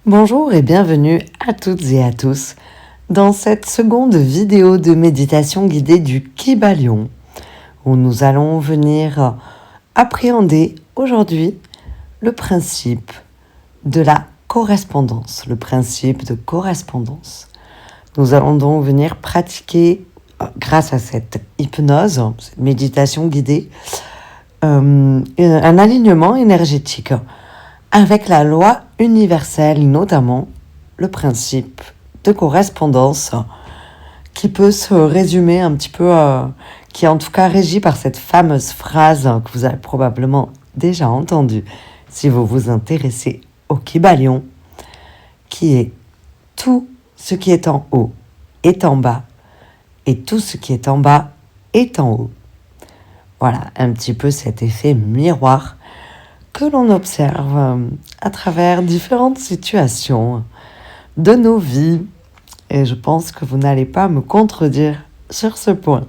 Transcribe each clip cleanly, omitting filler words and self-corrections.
Bonjour et bienvenue à toutes et à tous dans cette seconde vidéo de méditation guidée du Kybalion où nous allons venir appréhender aujourd'hui le principe de la correspondance, le principe de correspondance. Nous allons donc venir pratiquer grâce à cette hypnose, cette méditation guidée, un alignement énergétique avec la loi universelle, notamment le principe de correspondance qui peut se résumer un petit peu, qui est en tout cas régi par cette fameuse phrase que vous avez probablement déjà entendue si vous vous intéressez au Kybalion, qui est « tout ce qui est en haut est en bas et tout ce qui est en bas est en haut ». Voilà, un petit peu cet effet miroir que l'on observe à travers différentes situations de nos vies. Et je pense que vous n'allez pas me contredire sur ce point.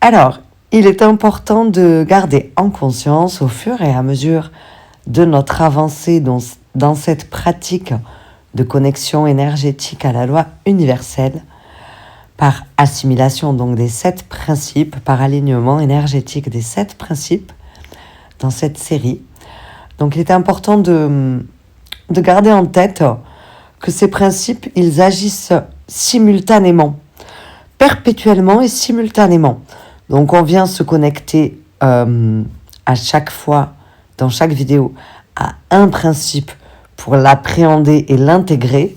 Alors, il est important de garder en conscience au fur et à mesure de notre avancée dans cette pratique de connexion énergétique à la loi universelle, par assimilation donc des 7 principes, par alignement énergétique des 7 principes, dans cette série. Donc il est important de garder en tête que ces principes, ils agissent simultanément, perpétuellement et simultanément. Donc on vient se connecter à chaque fois, dans chaque vidéo, à un principe pour l'appréhender et l'intégrer,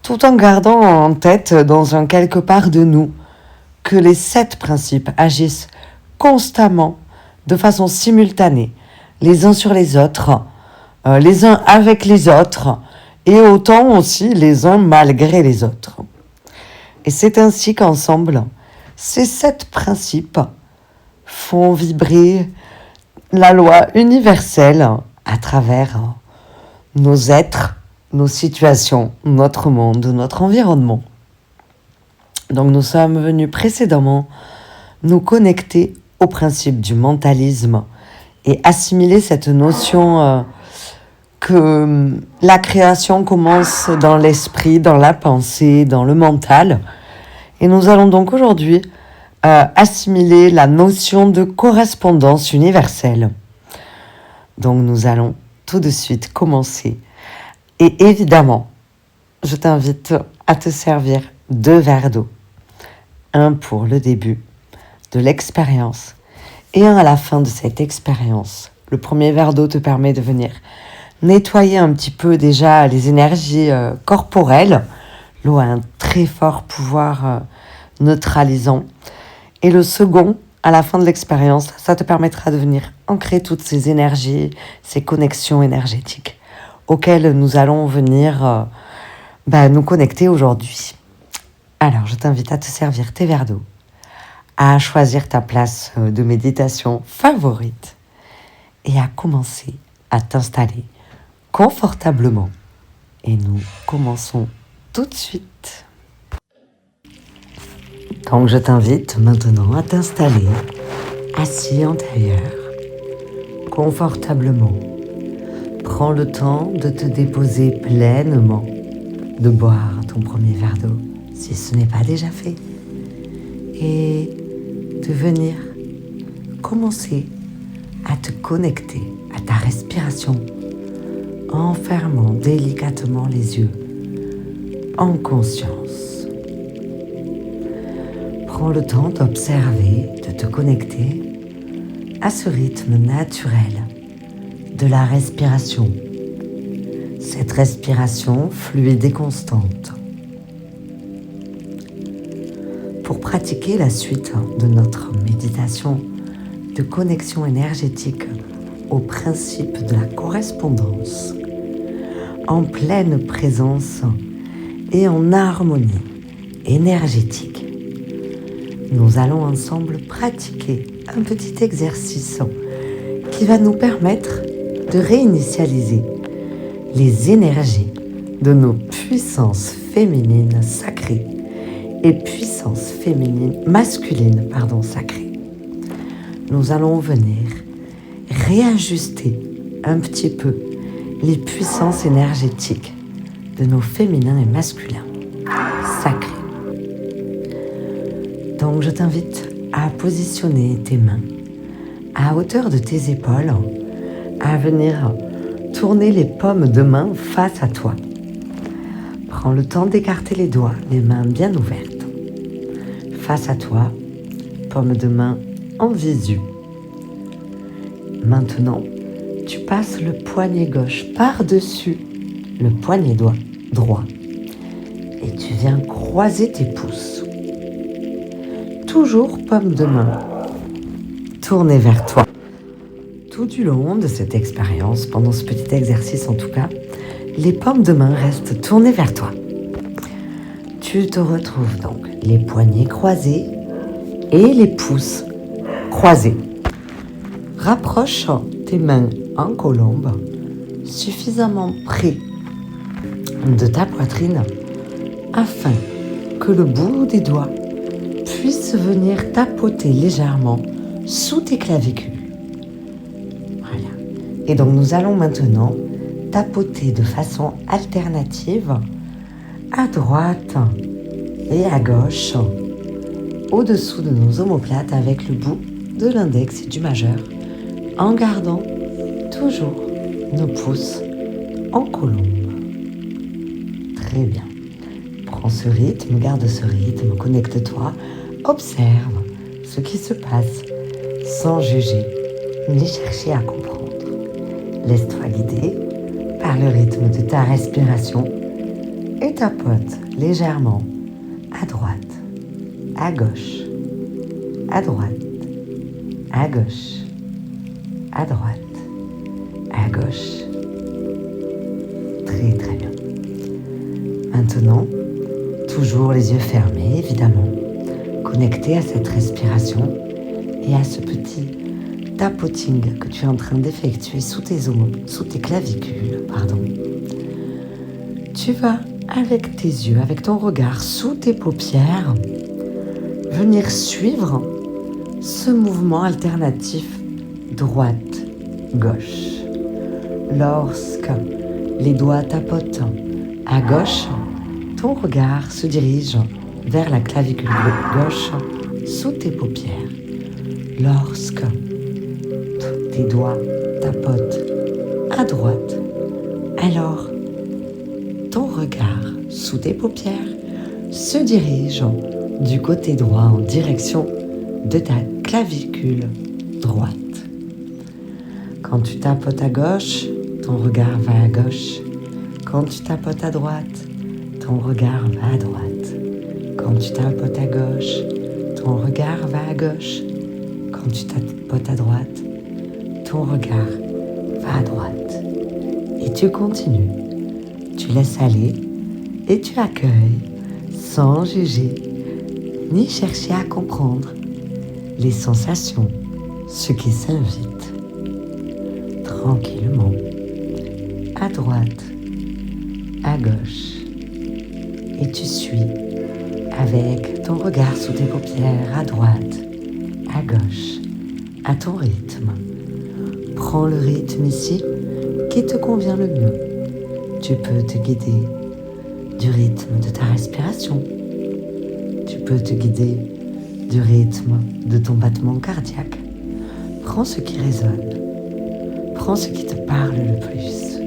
tout en gardant en tête, dans un quelque part de nous, que les 7 principes agissent constamment, de façon simultanée, les uns sur les autres, les uns avec les autres, et autant aussi les uns malgré les autres. Et c'est ainsi qu'ensemble, ces 7 principes font vibrer la loi universelle à travers nos êtres, nos situations, notre monde, notre environnement. Donc nous sommes venus précédemment nous connecter au principe du mentalisme et assimiler cette notion que la création commence dans l'esprit, dans la pensée, dans le mental. Et nous allons donc aujourd'hui assimiler la notion de correspondance universelle. Donc nous allons tout de suite commencer. Et évidemment, je t'invite à te servir 2 verres d'eau. Un pour le début de l'expérience et un à la fin de cette expérience. Le premier verre d'eau te permet de venir nettoyer un petit peu déjà les énergies corporelles. L'eau a un très fort pouvoir neutralisant. Et le second, à la fin de l'expérience, ça te permettra de venir ancrer toutes ces énergies, ces connexions énergétiques auxquelles nous allons venir nous connecter aujourd'hui. Alors, je t'invite à te servir tes verres d'eau, à choisir ta place de méditation favorite et à commencer à t'installer confortablement. Et nous commençons tout de suite. Donc je t'invite maintenant à t'installer assis en tailleur, confortablement. Prends le temps de te déposer pleinement, de boire ton premier verre d'eau si ce n'est pas déjà fait, et de venir commencer à te connecter à ta respiration en fermant délicatement les yeux, en conscience. Prends le temps d'observer, de te connecter à ce rythme naturel de la respiration, cette respiration fluide et constante. Pour pratiquer la suite de notre méditation de connexion énergétique au principe de la correspondance, en pleine présence et en harmonie énergétique, nous allons ensemble pratiquer un petit exercice qui va nous permettre de réinitialiser les énergies de nos puissances féminines sacrées et puissances masculines sacrées. Nous allons venir réajuster un petit peu les puissances énergétiques de nos féminins et masculins sacrés. Donc je t'invite à positionner tes mains à hauteur de tes épaules, à venir tourner les paumes de main face à toi. Prends le temps d'écarter les doigts, les mains bien ouvertes. Face à toi, paume de main en visu. Maintenant, tu passes le poignet gauche par-dessus le poignet droit et tu viens croiser tes pouces. Toujours paume de main tournée vers toi. Tout du long de cette expérience, pendant ce petit exercice en tout cas, les paumes de main restent tournées vers toi. Tu te retrouves donc les poignets croisés et les pouces croisés. Rapproche tes mains en colombe, suffisamment près de ta poitrine afin que le bout des doigts puisse venir tapoter légèrement sous tes clavicules. Voilà. Et donc nous allons maintenant tapoter de façon alternative à droite et à gauche au-dessous de nos omoplates avec le bout de l'index et du majeur en gardant toujours nos pouces en colombe. Très bien. Prends ce rythme, garde ce rythme, connecte-toi, observe ce qui se passe sans juger ni chercher à comprendre. Laisse-toi guider par le rythme de ta respiration et tapote légèrement à droite, à gauche, à droite, à gauche, à droite, à gauche. Très très bien. Maintenant, toujours les yeux fermés évidemment, connecté à cette respiration et à ce petit tapoting que tu es en train d'effectuer sous tes clavicules. Tu vas, avec tes yeux, avec ton regard sous tes paupières, venir suivre ce mouvement alternatif droite-gauche. Lorsque les doigts tapotent à gauche, ton regard se dirige vers la clavicule gauche sous tes paupières. Lorsque tes doigts tapotent à droite, alors ton regard sous tes paupières se dirige du côté droit en direction de ta clavicule droite. Quand tu tapotes à gauche, ton regard va à gauche. Quand tu tapotes à droite, ton regard va à droite. Quand tu tapotes à gauche, ton regard va à gauche. Quand tu tapotes à droite, ton regard va à droite. Et tu continues. Tu laisses aller et tu accueilles sans juger ni chercher à comprendre les sensations, ce qui s'invite tranquillement à droite, à gauche, et tu suis avec ton regard sous tes paupières à droite, à gauche, à ton rythme. Prends le rythme ici qui te convient le mieux. Tu peux te guider du rythme de ta respiration. Tu peux te guider du rythme de ton battement cardiaque. Prends ce qui résonne. Prends ce qui te parle le plus.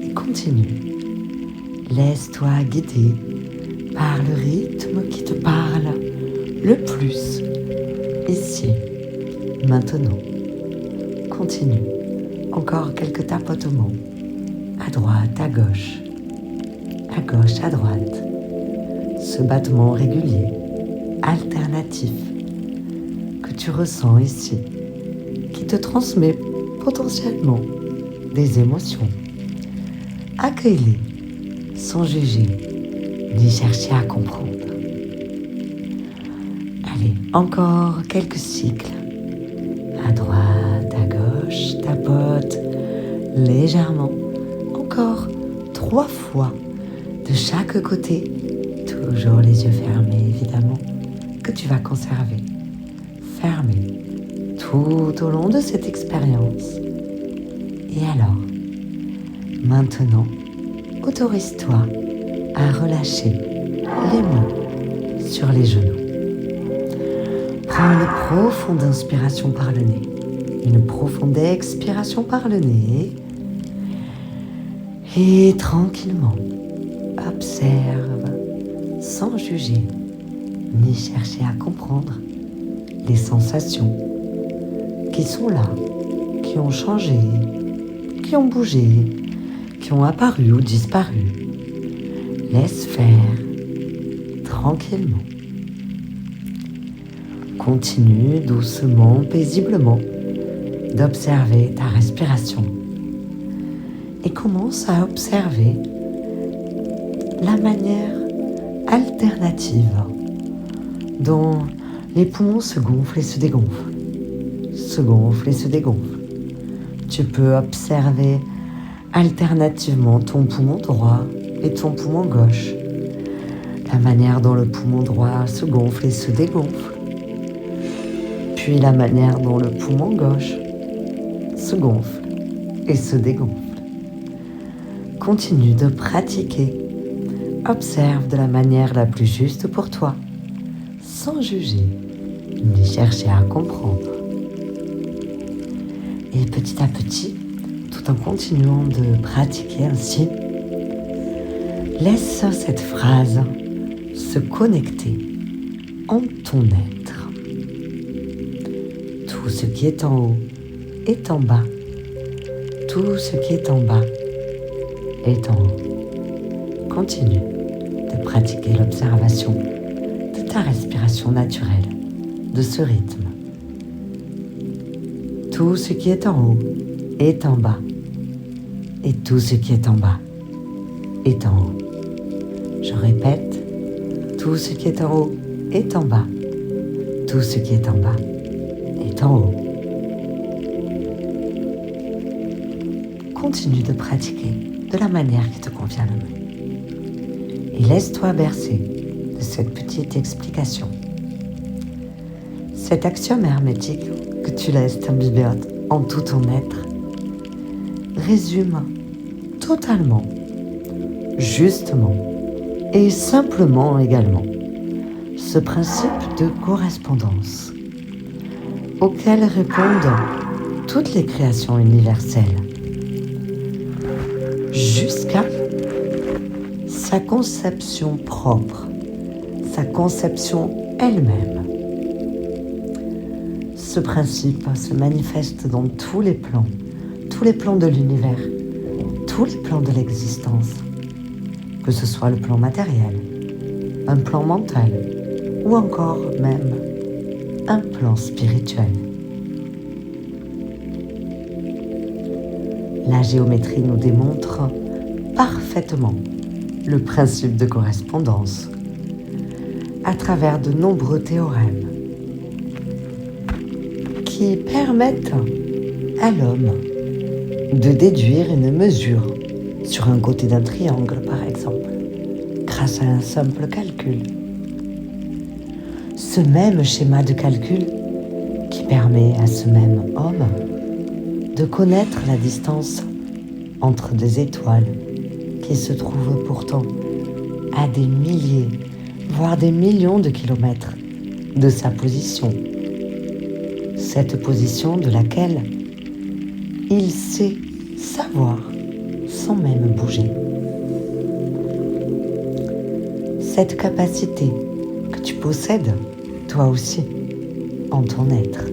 Et continue. Laisse-toi guider par le rythme qui te parle le plus. Ici, maintenant. Continue. Encore quelques tapotements. À droite, à gauche, à droite. Ce battement régulier, alternatif, que tu ressens ici, qui te transmet potentiellement des émotions. Accueille-les sans juger, ni chercher à comprendre. Allez, encore quelques cycles. À droite, à gauche, tapote légèrement. Encore 3 fois de chaque côté, toujours les yeux fermés évidemment, que tu vas conserver fermés tout au long de cette expérience. Et alors, maintenant, autorise-toi à relâcher les mains sur les genoux. Prends une profonde inspiration par le nez, une profonde expiration par le nez et tranquillement observe sans juger ni chercher à comprendre les sensations qui sont là, qui ont changé, qui ont bougé, qui ont apparu ou disparu. Laisse faire tranquillement. Continue doucement, paisiblement d'observer ta respiration et commence à observer la manière alternative dont les poumons se gonflent et se dégonflent, se gonflent et se dégonflent. Tu peux observer alternativement ton poumon droit et ton poumon gauche, la manière dont le poumon droit se gonfle et se dégonfle, puis la manière dont le poumon gauche se gonfle et se dégonfle. Continue de pratiquer. Observe de la manière la plus juste pour toi, sans juger, ni chercher à comprendre. Et petit à petit, tout en continuant de pratiquer ainsi, laisse cette phrase se connecter en ton être. Tout ce qui est en haut est en bas. Tout ce qui est en bas est en haut. Continue de pratiquer l'observation de ta respiration naturelle, de ce rythme. Tout ce qui est en haut est en bas, et tout ce qui est en bas est en haut. Je répète, tout ce qui est en haut est en bas, tout ce qui est en bas est en haut. Continue de pratiquer de la manière qui te convient le mieux. Et laisse-toi bercer de cette petite explication. Cet axiome hermétique que tu laisses t'imbiber en tout ton être résume totalement, justement et simplement également ce principe de correspondance auquel répondent toutes les créations universelles jusqu'à sa conception propre, sa conception elle-même. Ce principe se manifeste dans tous les plans de l'univers, tous les plans de l'existence, que ce soit le plan matériel, un plan mental ou encore même un plan spirituel. La géométrie nous démontre parfaitement le principe de correspondance à travers de nombreux théorèmes qui permettent à l'homme de déduire une mesure sur un côté d'un triangle, par exemple, grâce à un simple calcul. Ce même schéma de calcul qui permet à ce même homme de connaître la distance entre des étoiles qui se trouvent pourtant à des milliers, voire des millions de kilomètres de sa position. Cette position de laquelle il sait savoir sans même bouger. Cette capacité que tu possèdes, toi aussi, en ton être.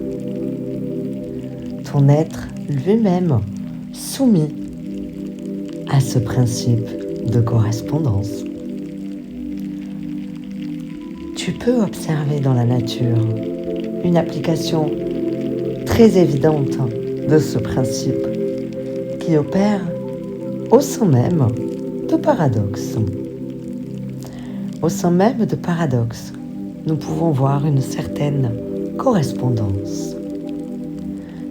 Ton être lui-même soumis à ce principe de correspondance. Tu peux observer dans la nature une application très évidente de ce principe qui opère au sein même de paradoxes. Au sein même de paradoxes, nous pouvons voir une certaine correspondance.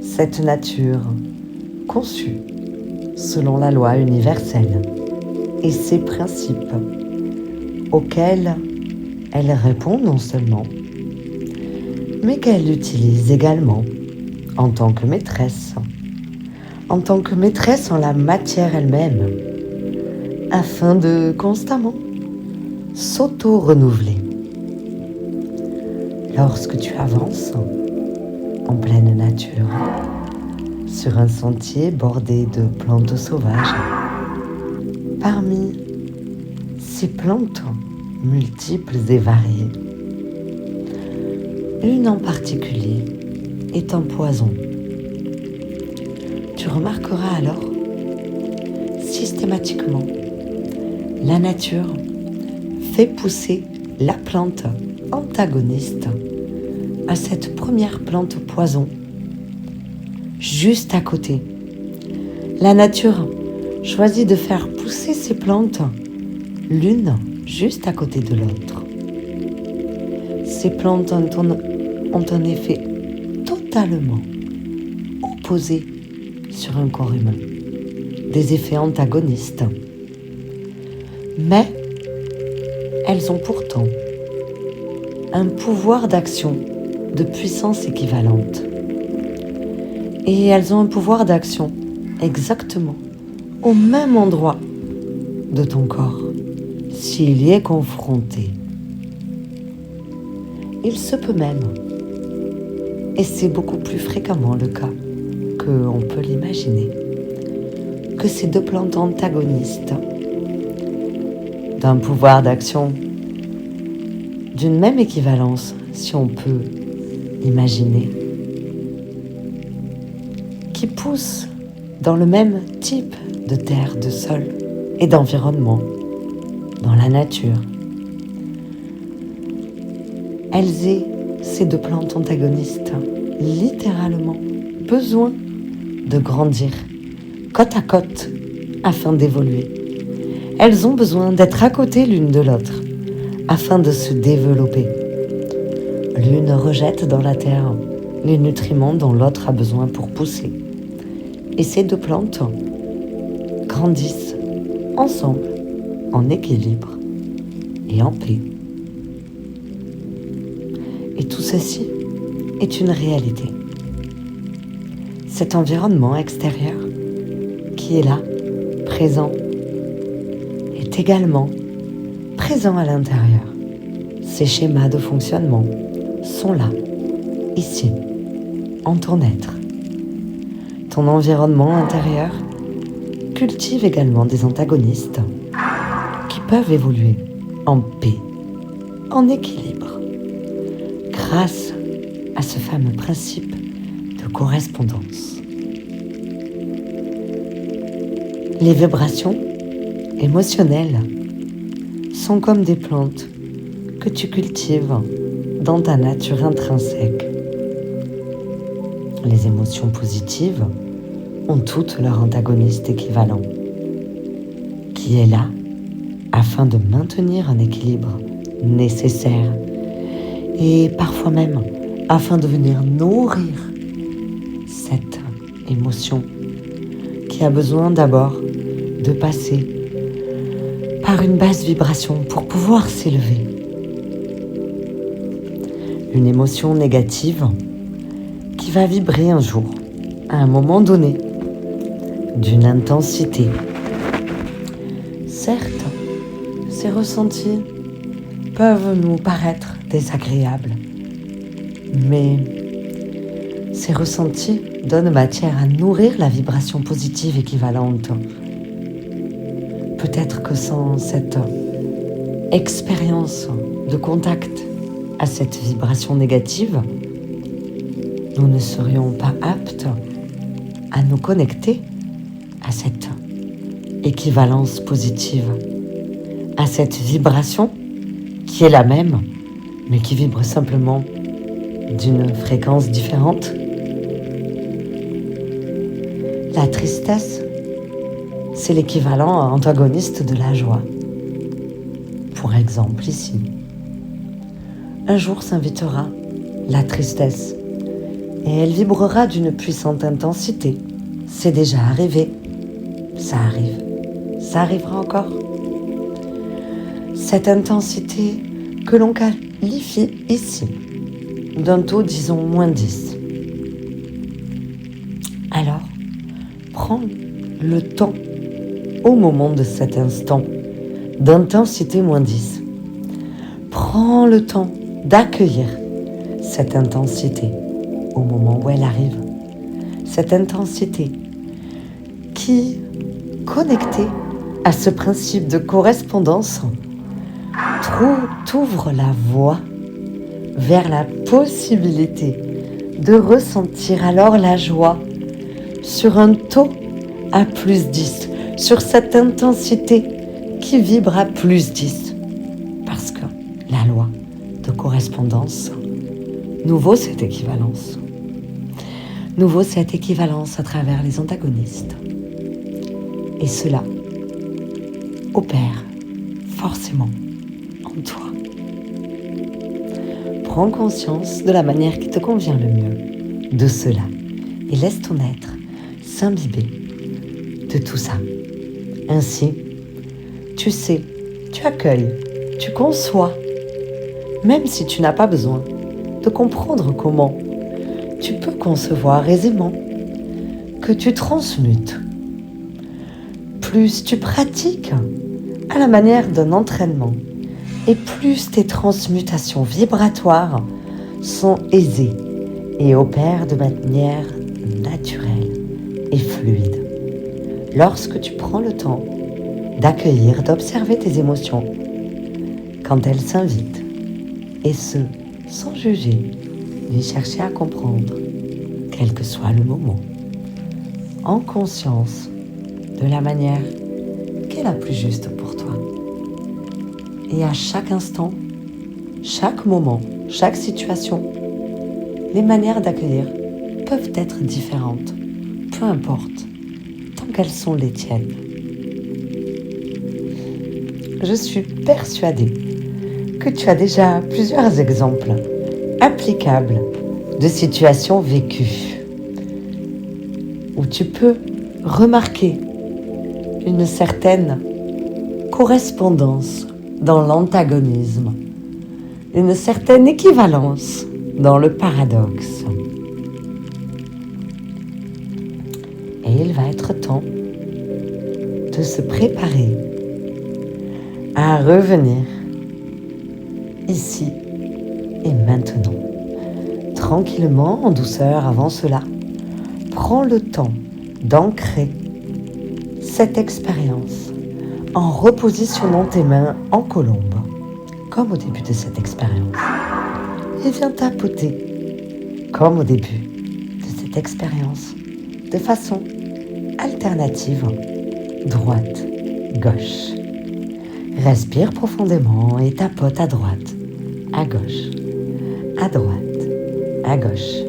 Cette nature conçue selon la loi universelle et ses principes auxquels elle répond non seulement, mais qu'elle utilise également en tant que maîtresse en la matière elle-même, afin de constamment s'auto-renouveler. Lorsque tu avances en pleine nature, sur un sentier bordé de plantes sauvages, parmi ces plantes multiples et variées, une en particulier est un poison. Tu remarqueras alors systématiquement la nature fait pousser la plante antagoniste à cette première plante poison juste à côté. La nature choisit de faire pousser ces plantes l'une juste à côté de l'autre. Ces plantes ont un effet totalement opposé sur un corps humain, des effets antagonistes. Mais elles ont pourtant un pouvoir d'action de puissance équivalente. Et elles ont un pouvoir d'action exactement au même endroit de ton corps, s'il y est confronté. Il se peut même, et c'est beaucoup plus fréquemment le cas qu'on peut l'imaginer, que ces deux plantes antagonistes, d'un pouvoir d'action d'une même équivalence, si on peut imaginer, qui poussent dans le même type de terre, de sol et d'environnement, dans la nature. Elles aient, ces deux plantes antagonistes, littéralement besoin de grandir côte à côte afin d'évoluer. Elles ont besoin d'être à côté l'une de l'autre afin de se développer. L'une rejette dans la terre les nutriments dont l'autre a besoin pour pousser. Et ces deux plantes grandissent ensemble, en équilibre et en paix. Et tout ceci est une réalité. Cet environnement extérieur qui est là, présent, est également présent à l'intérieur. Ces schémas de fonctionnement sont là, ici, en ton être. Ton environnement intérieur cultive également des antagonistes qui peuvent évoluer en paix, en équilibre, grâce à ce fameux principe de correspondance. Les vibrations émotionnelles sont comme des plantes que tu cultives dans ta nature intrinsèque. Les émotions positives ont toutes leur antagoniste équivalent, qui est là afin de maintenir un équilibre nécessaire et parfois même afin de venir nourrir cette émotion qui a besoin d'abord de passer par une basse vibration pour pouvoir s'élever. Une émotion négative qui va vibrer un jour, à un moment donné, d'une intensité. Certes, ces ressentis peuvent nous paraître désagréables, mais ces ressentis donnent matière à nourrir la vibration positive équivalente. Peut-être que sans cette expérience de contact à cette vibration négative, nous ne serions pas aptes à nous connecter à cette équivalence positive, à cette vibration qui est la même, mais qui vibre simplement d'une fréquence différente. La tristesse, c'est l'équivalent antagoniste de la joie. Pour exemple, ici, un jour s'invitera la tristesse et elle vibrera d'une puissante intensité. C'est déjà arrivé, ça arrive, ça arrivera encore. Cette intensité que l'on qualifie ici d'un taux, disons, -10. Alors, prends le temps au moment de cet instant d'intensité -10. Prends le temps d'accueillir cette intensité au moment où elle arrive. Cette intensité qui, connectée à ce principe de correspondance, t'ouvre la voie vers la possibilité de ressentir alors la joie sur un taux à +10, sur cette intensité qui vibre à +10. Parce que la loi de correspondance nous vaut cette équivalence. Nous vaut cette équivalence à travers les antagonistes. Et cela opère forcément en toi. Prends conscience de la manière qui te convient le mieux de cela et laisse ton être s'imbiber de tout ça. Ainsi, tu sais, tu accueilles, tu conçois, même si tu n'as pas besoin de comprendre comment, tu peux concevoir aisément que tu transmutes. Plus tu pratiques à la manière d'un entraînement, et plus tes transmutations vibratoires sont aisées et opèrent de manière naturelle et fluide. Lorsque tu prends le temps d'accueillir, d'observer tes émotions quand elles s'invitent, et ce, sans juger, ni chercher à comprendre, quel que soit le moment, en conscience de la manière qui est la plus juste pour toi. Et à chaque instant, chaque moment, chaque situation, les manières d'accueillir peuvent être différentes, peu importe, tant qu'elles sont les tiennes. Je suis persuadée que tu as déjà plusieurs exemples applicables de situations vécues où tu peux remarquer une certaine correspondance dans l'antagonisme, une certaine équivalence dans le paradoxe. Et il va être temps de se préparer à revenir ici et maintenant. Tranquillement, en douceur, avant cela, prends le temps d'ancrer cette expérience en repositionnant tes mains en colombe, comme au début de cette expérience. Et viens tapoter, comme au début de cette expérience, de façon alternative, droite, gauche. Respire profondément et tapote à droite, à gauche, à droite, à gauche.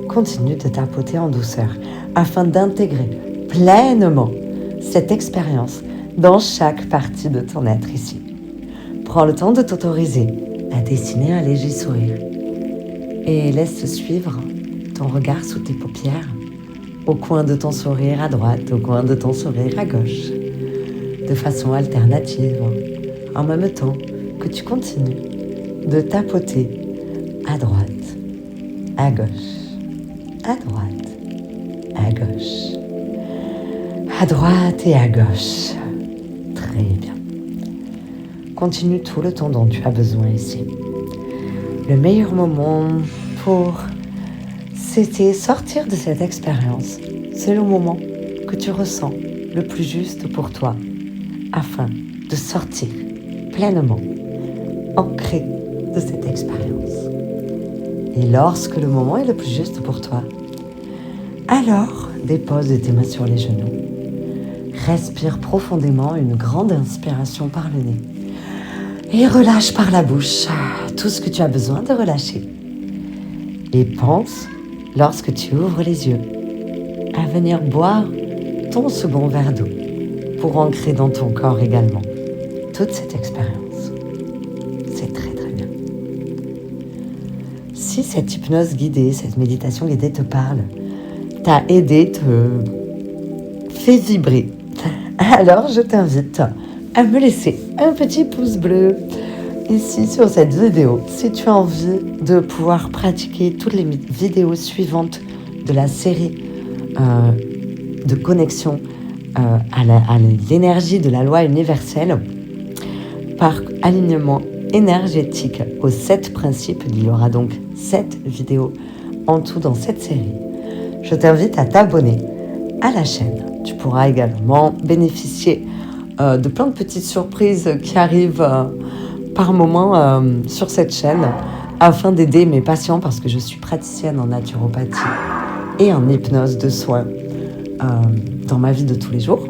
Continue de tapoter en douceur afin d'intégrer pleinement cette expérience dans chaque partie de ton être ici. Prends le temps de t'autoriser à dessiner un léger sourire et laisse suivre ton regard sous tes paupières, au coin de ton sourire à droite, au coin de ton sourire à gauche, de façon alternative, en même temps que tu continues de tapoter à droite, à gauche, à droite, à gauche, à droite et à gauche. Très bien. Continue tout le temps dont tu as besoin ici. Le meilleur moment pour sortir de cette expérience, c'est le moment que tu ressens le plus juste pour toi, afin de sortir pleinement, ancré de cette expérience. Et lorsque le moment est le plus juste pour toi, alors dépose tes mains sur les genoux. Respire profondément une grande inspiration par le nez. Et relâche par la bouche tout ce que tu as besoin de relâcher. Et pense, lorsque tu ouvres les yeux, à venir boire ton second verre d'eau pour ancrer dans ton corps également toute cette expérience. C'est très très bien. Si cette hypnose guidée, cette méditation guidée te parle, t'a aidé, te fait vibrer, alors je t'invite à me laisser un petit pouce bleu ici sur cette vidéo si tu as envie de pouvoir pratiquer toutes les vidéos suivantes de la série de connexion à l'énergie de la loi universelle par alignement énergétique aux 7 principes. Il y aura donc 7 vidéos en tout dans cette série. Je t'invite à t'abonner à la chaîne. Tu pourras également bénéficier de plein de petites surprises qui arrivent par moment sur cette chaîne afin d'aider mes patients parce que je suis praticienne en naturopathie et en hypnose de soins dans ma vie de tous les jours.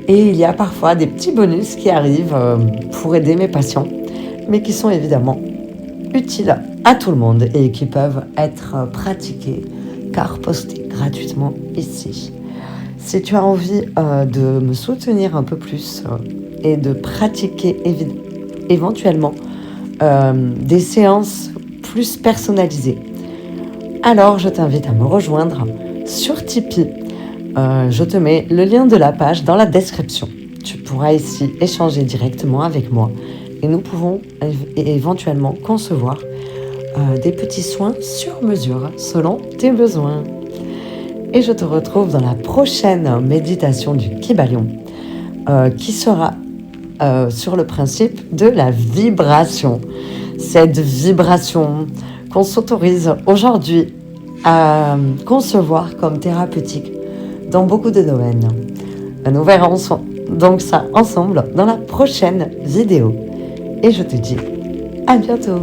Et il y a parfois des petits bonus qui arrivent pour aider mes patients, mais qui sont évidemment utiles à tout le monde et qui peuvent être pratiqués car postés gratuitement ici. Si tu as envie de me soutenir un peu plus et de pratiquer éventuellement des séances plus personnalisées, alors je t'invite à me rejoindre sur Tipeee. Je te mets le lien de la page dans la description. Tu pourras ici échanger directement avec moi et nous pouvons éventuellement concevoir des petits soins sur mesure selon tes besoins. Et je te retrouve dans la prochaine méditation du Kybalion qui sera sur le principe de la vibration. Cette vibration qu'on s'autorise aujourd'hui à concevoir comme thérapeutique dans beaucoup de domaines. Nous verrons donc ça ensemble dans la prochaine vidéo. Et je te dis à bientôt.